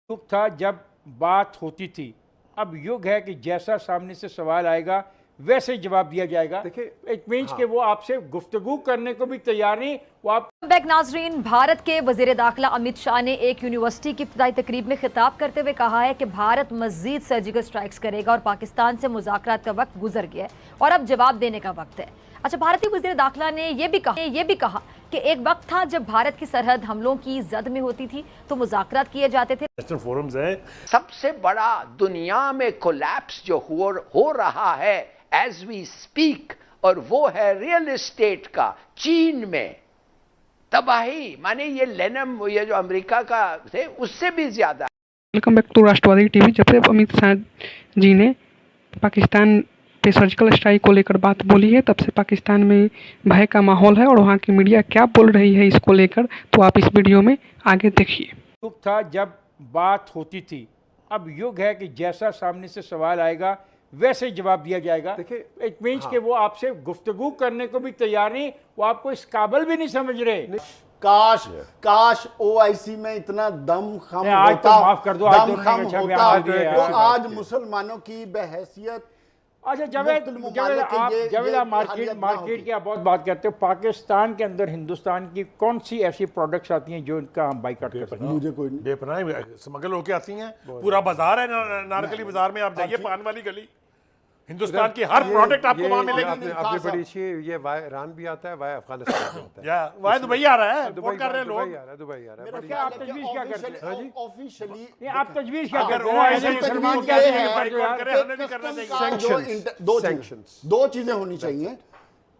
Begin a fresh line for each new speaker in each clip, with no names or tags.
युग था जब बात होती थी, अब युग है कि जैसा सामने से सवाल आएगा वैसे जवाब दिया जाएगा।
देखिए,
इट मीन्स कि वो आपसे गुफ्तगू करने को भी तैयार नहीं, वो आप
बैक नाजरीन, भारत के वजीर दाखिला अमित शाह ने एक यूनिवर्सिटी की इफ्तिताई तकरीब में खिताब करते हुए कहा है कि भारत मजीद सर्जिकल स्ट्राइक्स करेगा और पाकिस्तान से मुज़ाकरात का वक्त गुजर गया है और अब जवाब देने का वक्त है। अच्छा, भारतीय वजीर दाखिला ने यह भी कहा कि एक वक्त था जब भारत की सरहद हमलों की जद में होती थी तो मुज़ाकरात किए जाते थे।
नेशनल फोरम्स है,
सबसे बड़ा दुनिया में कोलैप्स जो हो रहा है एज वी स्पीक, और वो है रियल एस्टेट का। चीन में तबाही, माने ये लेनम, ये जो अमेरिका का थे उससे भी ज्यादा।
Welcome back to Rashtrawadi TV. जब से अमित शाह जी ने पाकिस्तान पे सर्जिकल स्ट्राइक को लेकर बात बोली है, तब से पाकिस्तान में भय का माहौल है और वहाँ की मीडिया क्या बोल रही है इसको लेकर, तो आप इस वीडियो में आगे देखिए।
युग था जब बात होती थी, अब युग है कि जैसा सामने से सवाल आएगा वैसे जवाब दिया जाएगा।
देखिए,
इट मीन्स कि वो आपसे गुफ्तगू करने को भी तैयार नहीं, वो आपको इस काबिल भी नहीं समझ रहे।
काश ओआईसी में इतना दम खम
आज
होता,
तो माफ कर दो, आज
दम
तो
खम
नहीं, अच्छा,
होता
आज ये
तो
ऐसी
आज
बात है।
मुसलमानों की बहैसियत।
अच्छा जावेद, आप मार्केट की आप बहुत बात करते हो, पाकिस्तान के अंदर हिंदुस्तान की कौन सी ऐसी प्रोडक्ट्स आती हैं जो इनका हम बाइकआउट कर सकते हैं?
मुझे कोई नहीं।
बेपनाह स्मगल होके आती हैं। पूरा बाजार है नारकली बाजार में, आप जाइए पान वाली गली, हिंदुस्तान की हर प्रोडक्ट आपको वहां मिलेगी।
आपने बड़ी अच्छी, ये वाया ईरान भी आता है, वाया अफगानिस्तान भी आता है,
या वह दुबई आ रहा है,
दुबई
कर रहे हैं लोग।
दुबई आ रहा है।
क्या आप तजवीज़ क्या करते हैं?
ऑफिशियली
आप तजवीज़ क्या
अगर
करते
वो
हैं?
ऐसे
ऐसे
मुसलमान
तजवीज़
कहते
क्या
हैं
करते हैं?
बाइकआउट करें, हमें भी करना चाहिए।
दो चीजें होनी चाहिए।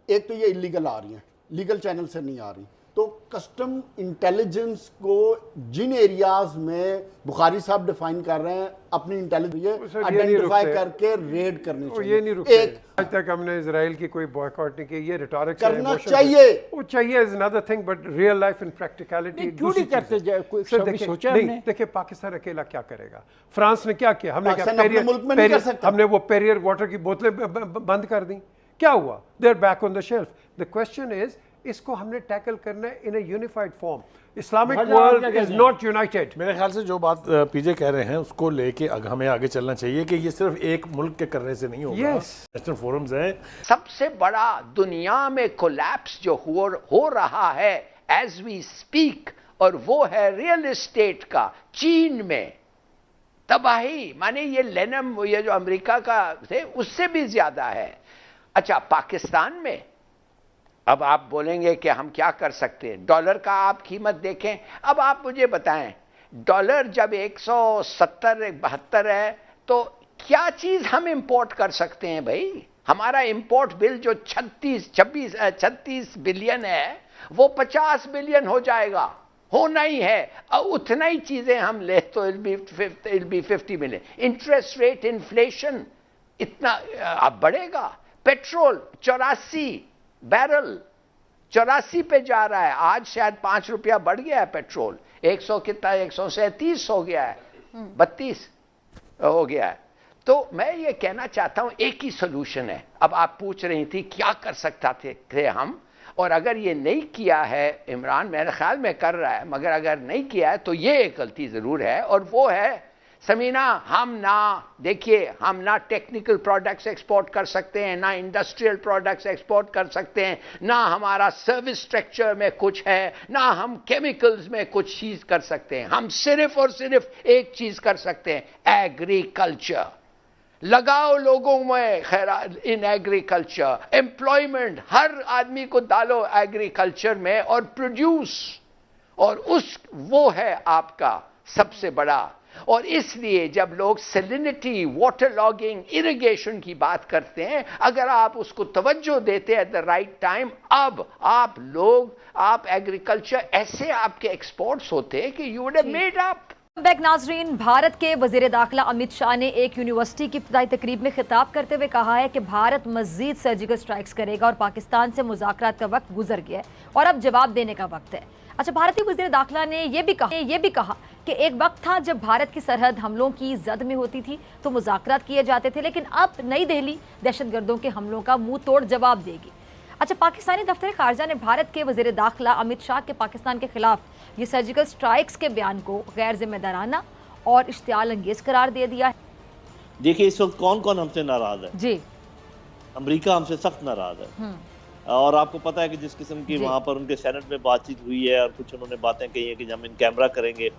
एक तो ये इलीगल आ रही हैं, लीगल चैनल से नहीं आ रही, तो कस्टम इंटेलिजेंस को जिन एरियाज में बुखारी साहब डिफाइन कर रहे हैं, अपनी इंटेलिजेंस आइडेंटिफाई करके रेड करनी चाहिए।
ये नहीं रुकते।
एक
आज तक हमने इजराइल की कोई बॉयकॉट नहीं की, ये रिटॉरिक्स
करना चाहिए,
वो चाहिए is another thing, but real life in practicality
क्यों नहीं करते? कोई कभी सोचा
नहीं,
हमने?
देखिए पाकिस्तान अकेला क्या करेगा? फ्रांस ने क्या किया? हमने क्या
पाकिस्तान अपने मुल्क में नहीं कर सकता।
हमने वो पेरियर वाटर की बोतलें बंद कर दी, क्या हुआ? They are back on the shelf. The question is, इसको हमने टैकल करना है in a unified form. Islamic world is not united.
मेरे ख्याल से जो बात पीजे कह रहे हैं उसको लेके हमें आगे चलना चाहिए कि ये सिर्फ एक मुल्क के करने से नहीं होगा। नेशनल फोरम्स है,
सबसे बड़ा दुनिया में कोलैप्स जो हो रहा है एज वी स्पीक, और वो है रियल एस्टेट का। चीन में तबाही, माने ये लेनम, ये जो अमेरिका का थे उससे भी ज्यादा है। अच्छा, पाकिस्तान में अब आप बोलेंगे कि हम क्या कर सकते हैं? डॉलर का आप कीमत देखें। अब आप मुझे बताएं, डॉलर जब 170-172 है तो क्या चीज हम इंपोर्ट कर सकते हैं भाई? हमारा इंपोर्ट बिल जो 36 बिलियन है वो 50 बिलियन हो जाएगा, होना ही है। और उतना ही चीजें हम ले तो will be 50 billion. Interest rate, inflation इतना अब बढ़ेगा। पेट्रोल 84 बैरल 84 पे जा रहा है, आज शायद 5 रुपया बढ़ गया है पेट्रोल। 100 कितना, 137 हो गया है, 32 हो गया है। तो मैं ये कहना चाहता हूं, एक ही सोल्यूशन है। अब आप पूछ रही थी क्या कर सकता थे हम, और अगर ये नहीं किया है इमरान, मेरे ख्याल में कर रहा है, मगर अगर नहीं किया है तो ये एक गलती जरूर है, और वो है समीना, हम ना टेक्निकल प्रोडक्ट्स एक्सपोर्ट कर सकते हैं, ना इंडस्ट्रियल प्रोडक्ट्स एक्सपोर्ट कर सकते हैं, ना हमारा सर्विस स्ट्रक्चर में कुछ है, ना हम केमिकल्स में कुछ चीज कर सकते हैं। हम सिर्फ और सिर्फ एक चीज कर सकते हैं, एग्रीकल्चर। लगाओ लोगों में खैर इन एग्रीकल्चर, एम्प्लॉयमेंट, हर आदमी को डालो एग्रीकल्चर में और प्रोड्यूस, और वो है आपका सबसे बड़ा। और इसलिए जब लोग सैलिनिटी, वाटर लॉगिंग, इरिगेशन की बात करते हैं, अगर आप उसको तवज्जो देते एट द राइट टाइम, अब आप एग्रीकल्चर ऐसे आपके एक्सपोर्ट्स होते हैं कि you would have made up.
Back नाजरीन, भारत के वजीर दाखिला अमित शाह ने एक यूनिवर्सिटी की इफ्तिताई तकरीब में खिताब करते हुए कहा है कि भारत मजीद सर्जिकल स्ट्राइक्स करेगा और पाकिस्तान से मुज़ाकरात का वक्त गुजर गया है और अब जवाब देने का वक्त है। अच्छा, भारतीय वजीर दाखिला ने यह भी कहा कि एक वक्त था जब भारत की सरहद हमलों की जद में होती थी तो मुज़ाकरात किए जाते थे, लेकिन अब नई दिल्ली दहशतगर्दों के हमलों का मुंह तोड़ जवाब देगी। अच्छा, पाकिस्तानी दफ्तर खारजा ने भारत के वजीर दाखिला अमित शाह के पाकिस्तान के खिलाफ ये सर्जिकल स्ट्राइक्स के बयान को गैर जिम्मेदाराना और इश्तियाल अंगेज करार दे दिया है।
देखिए इस वक्त कौन कौन हमसे नाराज है।
जी,
अमेरिका हमसे सख्त नाराज है और आपको पता है कि जिस किस्म की वहां पर उनके सेनेट में बातचीत हुई है और कुछ उन्होंने बातें कही है कि हम इन कैमरा करेंगे,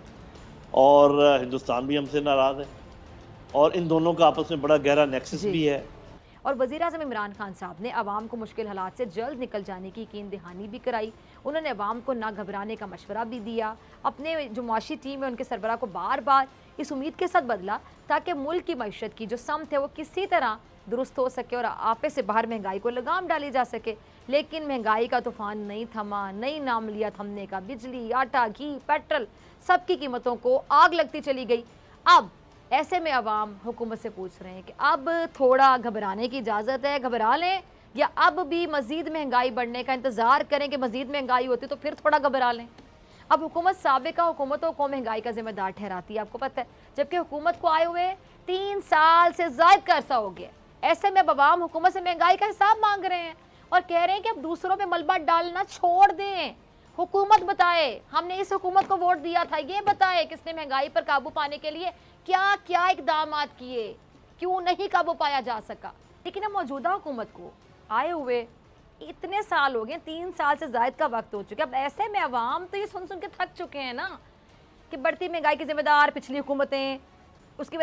और हिंदुस्तान भी हमसे नाराज है और इन दोनों का आपस में बड़ा गहरा नेक्सस भी है।
और वज़ीर-ए-आज़म इमरान खान साहब ने अवाम को मुश्किल हालात से जल्द निकल जाने की यकीन दहानी भी कराई। उन्होंने अवाम को ना घबराने का मशवरा भी दिया। अपने जो मुआशी टीम है उनके सरबराह को बार बार इस उम्मीद के साथ बदला ताकि मुल्क की मईशत की जो समत है वो किसी तरह दुरुस्त हो सके और आपे से बाहर महंगाई को लगाम डाली जा सके। लेकिन महंगाई का तूफान नहीं थमा, नहीं नाम लिया थमने का। बिजली, आटा, घी, पेट्रोल सबकी कीमतों को आग लगती चली गई। अब ऐसे में अवाम हुकूमत से पूछ रहे हैं कि अब थोड़ा घबराने की इजाज़त है, घबरा लें, या अब भी मज़ीद महंगाई बढ़ने का इंतज़ार करें कि मज़ीद महंगाई होती तो फिर थोड़ा घबरा लें। अब हुकूमत साबिका हुकूमतों को महंगाई का जिम्मेदार ठहराती है, आपको पता है, जबकि हुकूमत को आए हुए 3 साल से ज़ायद का अरसा हो गया। ऐसे में अब अवाम हुकूमत से महंगाई का हिसाब मांग रहे हैं और कह रहे हैं कि अब दूसरों में मलबा डालना छोड़ दें। हुकूमत बताए, हमने इस हुकूमत को वोट दिया था, ये बताए किसने महंगाई पर काबू पाने के लिए क्या क्या इकदाम किए, क्यों नहीं काबू पाया जा सका। लेकिन अब मौजूदा हुकूमत को आए हुए इतने साल हो गए, 3 साल से ज़ायद का वक्त हो चुका है। अब ऐसे में अवाम तो ये सुन सुन के थक चुके हैं ना कि बढ़ती महंगाई की जिम्मेदार पिछली हुकूमतें, उसकी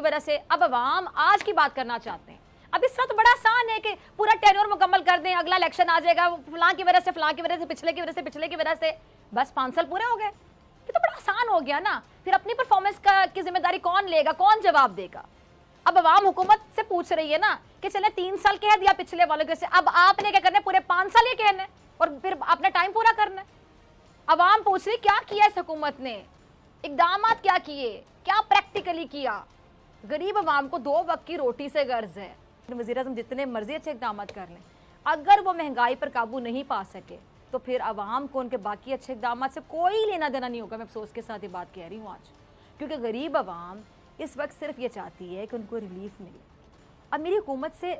वजह से अब अवाम आज की बात करना चाहते हैं। अब इसका तो बड़ा आसान है कि पूरा टेन्योर मुकम्मल कर दें, अगला इलेक्शन आ जाएगा, फलां की वजह से, फलां की वजह से, पिछले की वजह से, बस 5 साल पूरे हो गए। ये तो बड़ा आसान हो गया ना। फिर अपनी परफॉर्मेंस की जिम्मेदारी कौन लेगा, कौन जवाब देगा। अब अवाम हुकूमत से पूछ रही है ना कि चले 3 साल कह दिया पिछले वालों के से, अब आपने क्या करना है, पूरे 5 साल ये कहना है और फिर अपना टाइम पूरा करना है। अवाम पूछ रही क्या किया इस हुकूमत ने, इकदाम क्या किए, क्या प्रैक्टिकली किया। गरीब अवाम को 2 वक्त की रोटी से गर्ज है। वज़ीर-ए-आज़म जितने मर्जी अच्छे इकदाम कर लें, अगर वो महंगाई पर काबू नहीं पा सके तो फिर अवाम को उनके बाकी अच्छे इकदाम से कोई लेना देना नहीं होगा। मैं अफसोस के साथ ये बात कह रही हूँ आज, क्योंकि गरीब अवाम इस वक्त सिर्फ ये चाहती है कि उनको रिलीफ मिले। अब मेरी हुकूमत से